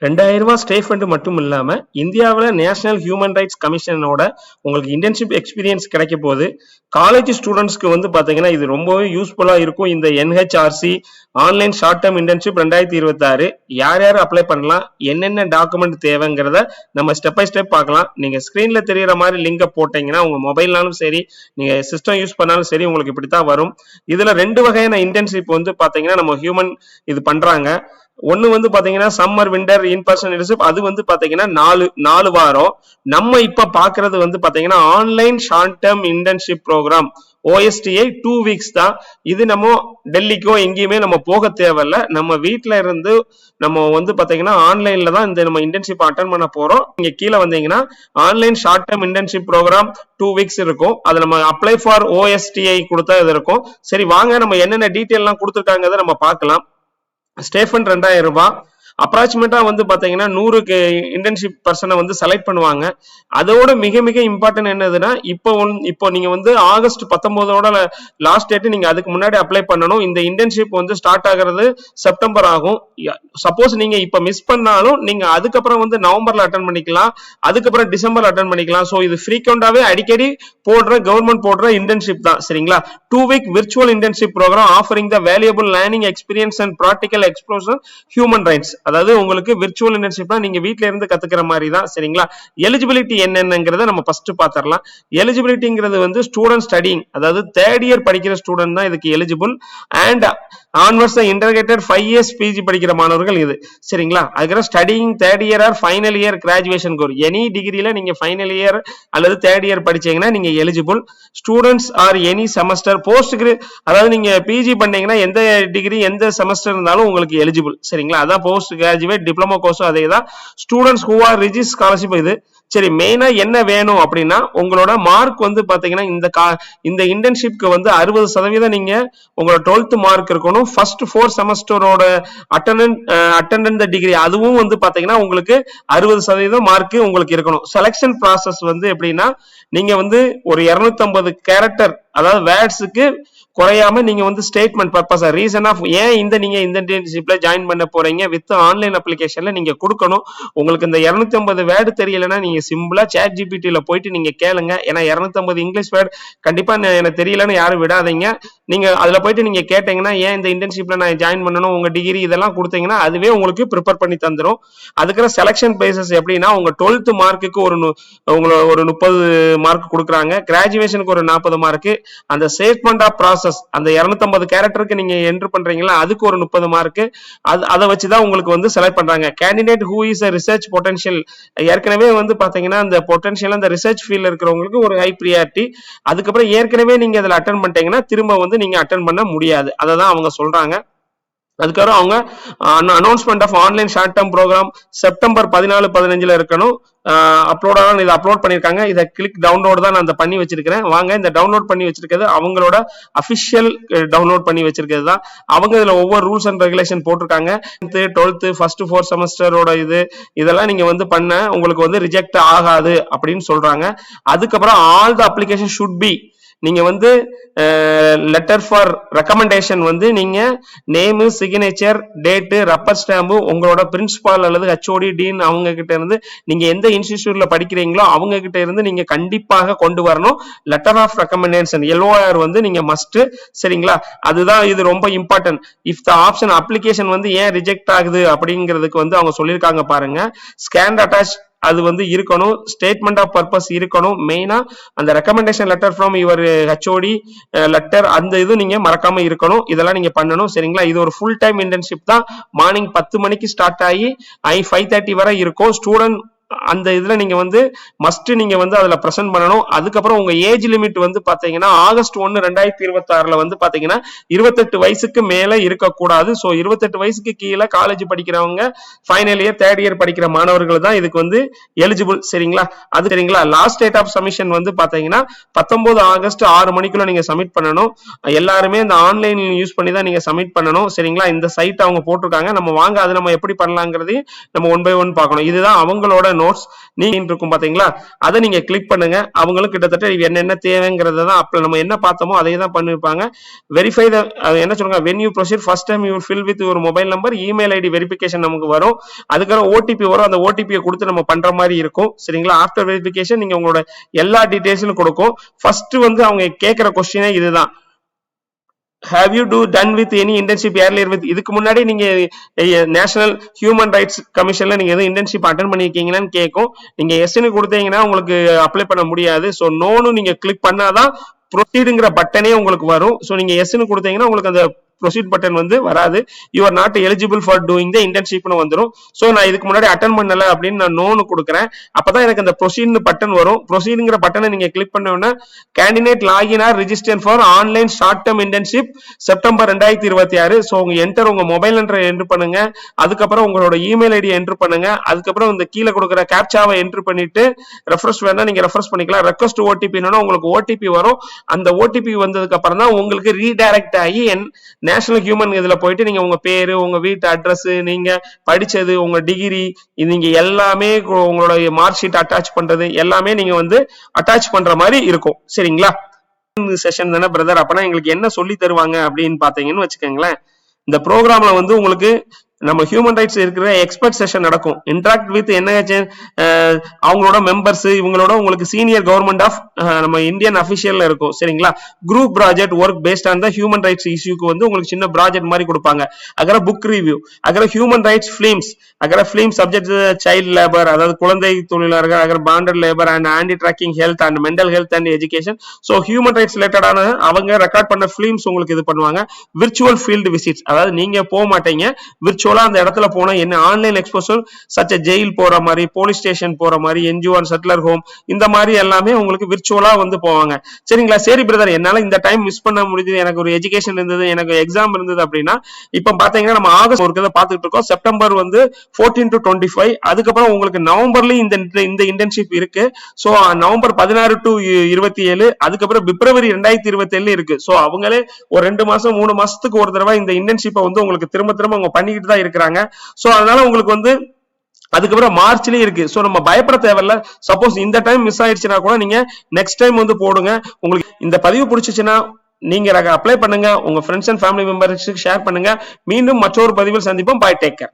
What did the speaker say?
ரூ. 2000 stay fund மட்டும் இல்லாம இந்தியாவில் நேஷனல் ஹியூமன் ரைட்ஸ் கமிஷனோட உங்களுக்கு இன்டர்ன்ஷிப் எக்ஸ்பீரியன்ஸ் கிடைக்க போகுது. காலேஜ் ஸ்டூடெண்ட்ஸ்க்கு வந்து பாத்தீங்கன்னா இது ரொம்பவே யூஸ்ஃபுல்லா இருக்கும். இந்த NHRC online short term internship 2026 யார் யார் அப்ளை பண்ணலாம், என்னென்ன டாக்குமெண்ட் தேவைங்கிறத நம்ம ஸ்டெப் பை ஸ்டெப் பார்க்கலாம். நீங்க ஸ்கிரீன்ல தெரியற மாதிரி லிங்கை போட்டீங்கன்னா உங்க மொபைல்னாலும் சரி, நீங்க சிஸ்டம் யூஸ் பண்ணாலும் சரி, உங்களுக்கு இப்படித்தான் வரும். இதுல 2 வகையான இன்டர்ன்ஷிப் வந்து பாத்தீங்கன்னா நம்ம ஹியூமன் இது பண்றாங்க. ஒன்னு வந்து பாத்தீங்கன்னா summer winter in person internship, அது வந்து பாத்தீங்கன்னா 4 வாரம். நம்ம இப்ப பாக்குறது வந்து பாத்தீங்கன்னா online short term internship programme OSTI 2 weeks தான். இது நம்ம டெல்லிக்கோ எங்கேயுமே நம்ம போக தேவையில்ல. நம்ம வீட்டுல இருந்து நம்ம வந்து பாத்தீங்கன்னா ஆன்லைன்ல தான் இந்த நம்ம இன்டர்ன்ஷிப் அட்டன் பண்ண போறோம். நீங்க கீழே வந்தீங்கன்னா online short term internship programme 2 weeks இருக்கும். அது நம்ம அப்ளை ஃபார் OSTI கொடுத்தா இது இருக்கும். சரி வாங்க நம்ம என்னென்ன டீட்டெயில் எல்லாம் கொடுத்துருக்காங்க நம்ம பார்க்கலாம். ஸ்டே ஃபண்ட் ரூ. 2000. அப்ராக்சிமேட்டா வந்து பாத்தீங்கன்னா 100 இன்டர்ன்ஷிப் பர்சனை வந்து செலக்ட் பண்ணுவாங்க. அதோட மிக மிக இம்பார்ட்டன்ட் என்னதுன்னா இப்போ நீங்க வந்து ஆகஸ்ட் 19 லாஸ்ட் டேட், நீங்க அதுக்கு முன்னாடி அப்ளை பண்ணணும். இந்த இன்டர்ன்ஷிப் வந்து ஸ்டார்ட் ஆகிறது செப்டம்பர் ஆகும். சப்போஸ் நீங்க இப்ப மிஸ் பண்ணாலும் நீங்க அதுக்கப்புறம் வந்து நவம்பர்ல அட்டன் பண்ணிக்கலாம், அதுக்கப்புறம் டிசம்பர்ல அட்டன் பண்ணிக்கலாம். சோ இது ஃப்ரீக்வெண்டாவே அடிக்கடி கவர்மெண்ட் போடுற இன்டர்ன்ஷிப் தான். சரிங்களா? 2 week virtual internship programme offering the valuable learning experience and practical explosion human rights. அதாவது உங்களுக்கு விர்ச்சுவல் இன்டர்ன்ஷிப்னா நீங்க வீட்ல இருந்து கத்துக்கிற மாதிரி தான். சரிங்களா? எலிஜிபிலிட்டி என்னங்கிறத நம்ம ஃபர்ஸ்ட் பாத்திரலாம். எலிஜிபிலிட்டிங்கிறது வந்து ஸ்டூடெண்ட் ஸ்டடிங், அதாவது 3rd இயர் படிக்கிற ஸ்டூடெண்ட் தான் இதுக்கு எலிஜிபிள். அண்ட் ஆன்வர்ஸ் இன்டர்கேட்டட் 5 இயர்ஸ் பிஜி படிக்கிற மாணவர்கள் இது. சரிங்களா? அதுக்கப்புறம் studying 3rd year or final year graduation course, any டிகிரியில நீங்க ஃபைனல் இயர் அல்லது 3rd இயர் படிச்சீங்கன்னா நீங்க eligible. Students are any semester post, அதாவது நீங்க பிஜி பண்ணீங்கன்னா எந்த டிகிரி எந்த செமஸ்டர் இருந்தாலும் உங்களுக்கு எலிஜிபிள். சரிங்களா? அதான் போஸ்ட் கிராஜுவேட் டிப்ளமோ கோர்ஸும் அதே தான். Students who are register scholarship இது. சரி, மெயினா என்ன வேணும் அப்படின்னா உங்களோட மார்க் வந்து பாத்தீங்கன்னா இந்த இன்டர்ன்ஷிப்க்கு வந்து 60% நீங்க உங்களோட 12th மார்க் இருக்கணும். ஃபர்ஸ்ட் 4 செமஸ்டரோட அட்டெண்டன்ட் டிகிரி அதுவும் வந்து பாத்தீங்கன்னா உங்களுக்கு 60% மார்க் உங்களுக்கு இருக்கணும். செலக்ஷன் ப்ராசஸ் வந்து எப்படின்னா நீங்க வந்து ஒரு 250 கேரக்டர், அதாவது வேர்ட்ஸுக்கு குறையாம நீங்க வந்து ஸ்டேட்மெண்ட் பர்பஸ் ரீசன் ஆஃப் ஏன் நீங்க இந்த இன்டர்ன்ஷிப்ல ஜாயின் பண்ண போறீங்க வித் ஆன்லைன் அப்ளிகேஷன்ல நீங்க கொடுக்கணும். உங்களுக்கு இந்த 250 வேர்டு தெரியலன்னா நீங்க சிம்பிளா சாட் ஜிபிடில போயிட்டு நீங்க கேளுங்க. ஏன்னா 250 இங்கிலீஷ் வேர்டு கண்டிப்பா எனக்கு தெரியலன்னு யாரும் விடாதீங்க. நீங்க அதுல போயிட்டு நீங்க கேட்டீங்கன்னா ஏன் இந்த இன்டர்ன்ஷிப்ல நான் ஜாயின் பண்ணணும், உங்க டிகிரி இதெல்லாம் கொடுத்தீங்கன்னா அதுவே உங்களுக்கு ப்ரிப்பேர் பண்ணி தந்துடும். அதுக்கு செலக்ஷன் பேசஸ் எப்படின்னா உங்க 12th மார்க்குக்கு உங்களுக்கு ஒரு 30 மார்க் கொடுக்குறாங்க, கிராஜுவேஷனுக்கு ஒரு 40 மார்க், அந்த ஸ்டேட்மெண்ட் ஆஃப் ப்ராசஸ் அந்த 250 கேரக்டருக்கு நீங்க என்டர் பண்றீங்களா அதுக்கு ஒரு 30 மார்க். அதை வச்சுதான் உங்களுக்கு வந்து செலக்ட் பண்றாங்க. Candidate who is a research potential, ஏற்கனவே வந்து பாத்தீங்கன்னா அந்த பொட்டன்ஷியல் அந்த ரிசர்ச் ஃபீல்ட்ல இருக்கிறவங்களுக்கு ஒரு ஹை பிரியாரிட்டி. அதுக்கப்புறம் ஏற்கனவே நீங்க அதுல அட்டெண்ட் பண்ணிட்டீங்கன்னா திரும்ப வந்து நீங்க அட்டெண்ட் பண்ண முடியாது. அதை தான் அவங்க சொல்றாங்க. அதுக்கப்புறம் அவங்க announcement of online short term programme September 14-15 இருக்கணும். இதை அப்லோட் பண்ணிருக்காங்க. இதை கிளிக் டவுன்லோட் தான் நான் பண்ணி வச்சிருக்கிறேன். வாங்க இந்த டவுன்லோட் பண்ணி வச்சிருக்கிறது அவங்களோட அபிஷியல் டவுன்லோட் பண்ணி வச்சிருக்கிறது தான். அவங்க இதுல ஒவ்வொரு ரூல்ஸ் அண்ட் ரெகுலேஷன் போட்டிருக்காங்க. 12th ஃபர்ஸ்ட் 4 செமஸ்டரோட இதெல்லாம் நீங்க வந்து பண்ண உங்களுக்கு வந்து ரிஜெக்ட் ஆகாது அப்படின்னு சொல்றாங்க. அதுக்கப்புறம் all the application should be, நீங்க வந்து லெட்டர் ஃபார் ரெக்கமெண்டேஷன் வந்து நீங்க name, signature, date, rubber stamp, உங்களோட பிரின்சிபால் அல்லது HOD டீன் அவங்க கிட்ட இருந்து நீங்க எந்த இன்ஸ்டிடியூட்ல படிக்கிறீங்களோ அவங்க கிட்ட இருந்து நீங்க கண்டிப்பாக கொண்டு வரணும். லெட்டர் ஆஃப் ரெக்கமெண்டேஷன் LOR வந்து நீங்க மஸ்ட். சரிங்களா? அதுதான் இது ரொம்ப important. If the option application வந்து ஏன் ரிஜெக்ட் ஆகுது அப்படிங்கிறதுக்கு வந்து அவங்க சொல்லியிருக்காங்க பாருங்க. ஸ்கேன் அட்டாச் அது வந்து இருக்கணும், ஸ்டேட்மெண்ட் ஆஃப் பர்பஸ் இருக்கணும், மெயினா அந்த recommendation letter from your HOD letter அந்த இது நீங்க மறக்காம இருக்கணும். இதெல்லாம் நீங்க பண்ணணும். சரிங்களா? இது ஒரு ஃபுல் டைம் இன்டர்ன்ஷிப் தான். மார்னிங் 10 மணிக்கு ஸ்டார்ட் ஆகி 5:30 வரை இருக்கும். ஸ்டூடெண்ட் அந்த இதுல நீங்க வந்து மஸ்ட் நீங்க வந்து அதுல பிரசன்ட் பண்ணணும். அதுக்கப்புறம் உங்க ஏஜ் லிமிட் வந்து பாத்தீங்கன்னா ஆகஸ்ட் 1, 2026 வந்து பாத்தீங்கன்னா 28 வயசுக்கு மேல இருக்கக்கூடாது. சோ 28 வயசுக்கு கீழே காலேஜ் படிக்கிறவங்க, ஃபைனல் இயர் 3rd இயர் படிக்கிற மாணவர்கள் தான் இதுக்கு வந்து எலிஜிபிள். சரிங்களா? அது சரிங்களா? லாஸ்ட் டேட் ஆஃப் சப்மிஷன் வந்து பாத்தீங்கன்னா 19 ஆகஸ்ட் 6 மணிக்குள்ள நீங்க சப்மிட் பண்ணணும். எல்லாருமே இந்த ஆன்லைன் யூஸ் பண்ணி தான் நீங்க சப்மிட் பண்ணணும். சரிங்களா? இந்த சைட் அவங்க போட்டிருக்காங்க. நம்ம வாங்க அது நம்ம எப்படி பண்ணலாங்கிறது நம்ம 1 by 1 பார்க்கணும். இதுதான் அவங்களோட நோட்ஸ் நீங்க இருக்கும் பாத்தீங்களா, அதை நீங்க கிளிக் பண்ணுங்க. அவங்களும் கிட்டத்தட்ட என்னென்ன தேவைங்கிறத தான் அப்ப நம்ம என்ன பார்த்தோமோ அதே தான் பண்ணிருப்பாங்க. வெரிஃபை என்ன சொல்லுங்க, when you proceed first time you will fill with your mobile number, email ID verification நமக்கு வரும். அதுக்கப்புறம் ஓடிபி வரும். அந்த ஓடிபியை கொடுத்து நம்ம பண்ற மாதிரி இருக்கும். சரிங்களா? ஆஃப்டர் வெரிஃபிகேஷன் நீங்க உங்களோட எல்லா டீடைல்ஸும் கொடுக்கும். ஃபர்ஸ்ட் வந்து அவங்க கேட்கிற கொஸ்டினே இதுதான். have you done with any internship earlier with, இதுக்கு முன்னாடி நீங்க நேஷனல் ஹியூமன் ரைட்ஸ் கமிஷன்ல நீங்க எதுவும் இன்டர்ன்ஷிப் அட்டெண்ட் பண்ணிருக்கீங்களான்னு கேட்கும். நீங்க எஸ்ன்னு கொடுத்தீங்கன்னா உங்களுக்கு அப்ளை பண்ண முடியாது. ஸோ நோன்னு நீங்க கிளிக் பண்ணாதான் ப்ரொசீடுங்கிற பட்டனே உங்களுக்கு வரும். ஸோ நீங்க எஸ்ன்னு கொடுத்தீங்கன்னா உங்களுக்கு அந்த ப்ரொசீட் பட்டன் வந்து வராது. You are not eligible for doing the இன்டர்ன்ஷிப்னு வந்துடும். ஸோ நான் இதுக்கு முன்னாடி அட்டன் பண்ணல அப்படின்னு நான் நோன்னு கொடுக்குறேன். அப்பதான் எனக்கு அந்த ப்ரொசீட்னு பட்டன் வரும். ப்ரொசீடுங்கிற பட்டனை நீங்க கிளிக் பண்ண உடனே candidate login or register for online short term internship September 2026. So உங்க என்டர் உங்க மொபைல் நம்பரை என்டர் பண்ணுங்க. அதுக்கப்புறம் உங்களோட இமெயில் ஐடி என்டர் பண்ணுங்க. அதுக்கப்புறம் இந்த கீழே கொடுக்குற கேப்சாவை என்டர் பண்ணிட்டு ரெஃப்ரெஷ் வேணா நீங்க ரெஃப்ரெஷ் பண்ணிக்கலாம். ரெக்வஸ்ட் ஓடிபினா உங்களுக்கு ஓடிபி வரும். அந்த ஓடிபி வந்ததுக்கு அப்புறம் தான் உங்களுக்கு ரீடைரக்ட் ஆகி நேஷனல் ஹியூமன் இதுல போயிட்டு நீங்க உங்க பேரு, உங்க வீட்டு அட்ரஸ், நீங்க படிச்சது, உங்க டிகிரி, நீங்க எல்லாமே உங்களோட மார்க் ஷீட் அட்டாச் பண்றது எல்லாமே நீங்க வந்து அட்டாச் பண்ற மாதிரி இருக்கும். சரிங்களா? செஷன் தானே பிரதர், அப்பனா எங்களுக்கு என்ன சொல்லி தருவாங்க அப்படின்னு பாத்தீங்கன்னு வச்சுக்கோங்களேன். இந்த ப்ரோக்ராம்ல வந்து உங்களுக்கு நம்ம ஹியூமன் ரைட்ஸ் இருக்கிற எக்ஸ்பர்ட் செஷன் நடக்கும். இன்டராக்ட் வித் NIH அவங்களோட மெம்பர்ஸ், இவங்களோட உங்களுக்கு சீனியர் கவர்மெண்ட் ஆஃப் நம்ம இந்தியன் அபிஷியல்ல இருக்கும். சரிங்களா? Group project work based on the human rights இஷ்யூக்கு வந்து உங்களுக்கு சின்ன ப்ராஜெக்ட் மாதிரி கொடுப்பாங்க. அகர புக் ரிவ்யூ, அகர ஹியூமன் ரைட்ஸ் ஃபிலிம்ஸ், அகர ஃபிலிம் சப்ஜெக்ட் சைல்ட் லேபர், அதாவது குழந்தை தொழிலாளர்கள், அகர bonded labour and anti trafficking health and mental health and education. So human rights ரிலேட்டடான அவங்க ரெக்கார்ட் பண்ண ஃபிலிம்ஸ் உங்களுக்கு இது பண்ணுவாங்க. விர்ச்சுவல் ஃபீல்டு விசிட்ஸ், அதாவது நீங்க போக மாட்டீங்க, விர்ச்சுவலா அந்த இடத்துல போனா என்ன ஆன்லைன் எக்ஸ்போசர் சச்ச ஜெயில் போற மாதிரி, போலீஸ் ஸ்டேஷன் போற மாதிரி, என்ஜிஓ அண்ட் செட்டிலர் ஹோம், இந்த மாதிரி எல்லாமே உங்களுக்கு விர்ச்சுவலா வந்து போவாங்க. சரிங்களா? சரி பிரதர், என்னால இந்த டைம் மிஸ் பண்ண முடியுது, எனக்கு ஒரு எஜுகேஷன் இருந்தது, எனக்கு எக்ஸாம் இருந்தது அப்படின்னா, இப்ப பாத்தீங்கன்னா நம்ம ஆகஸ்ட் ஒரு கதை பாத்துட்டு இருக்கோம். செப்டம்பர் வந்து 14 to 25. அதுக்கப்புறம் உங்களுக்கு நவம்பர்லயும் இந்த இன்டர்ன்ஷிப் இருக்கு. சோ நவம்பர் 16 to 27, அதுக்கப்புறம் பிப்ரவரி 2027 இருக்கு. சோ அவங்களே ஒரு 2 மாசம் 3 மாசத்துக்கு ஒரு தடவை இந்த இன்டர்ன்ஷிப்பை வந்து உங்களுக்கு திரும்ப அவங்க பண்ணிக்கிட்டு தான் இருக்கிறாங்க. சோ அதனால உங்களுக்கு வந்து அதுக்கப்புறம் மார்ச்லயே இருக்கு. சோ நம்ம பயப்பட தேவையில்ல. சப்போஸ் இந்த டைம் மிஸ் ஆயிடுச்சுன்னா கூட நீங்க நெக்ஸ்ட் டைம் வந்து போடுங்க. உங்களுக்கு இந்த பதிவு பிடிச்சிச்சுன்னா நீங்க அப்ளை பண்ணுங்க, உங்க ஃப்ரெண்ட்ஸ் அண்ட் ஃபேமிலி மெம்பர்ஸ்க்கு ஷேர் பண்ணுங்க. மீண்டும் மற்றொரு பதிவில் சந்திப்போம். Bye, take care.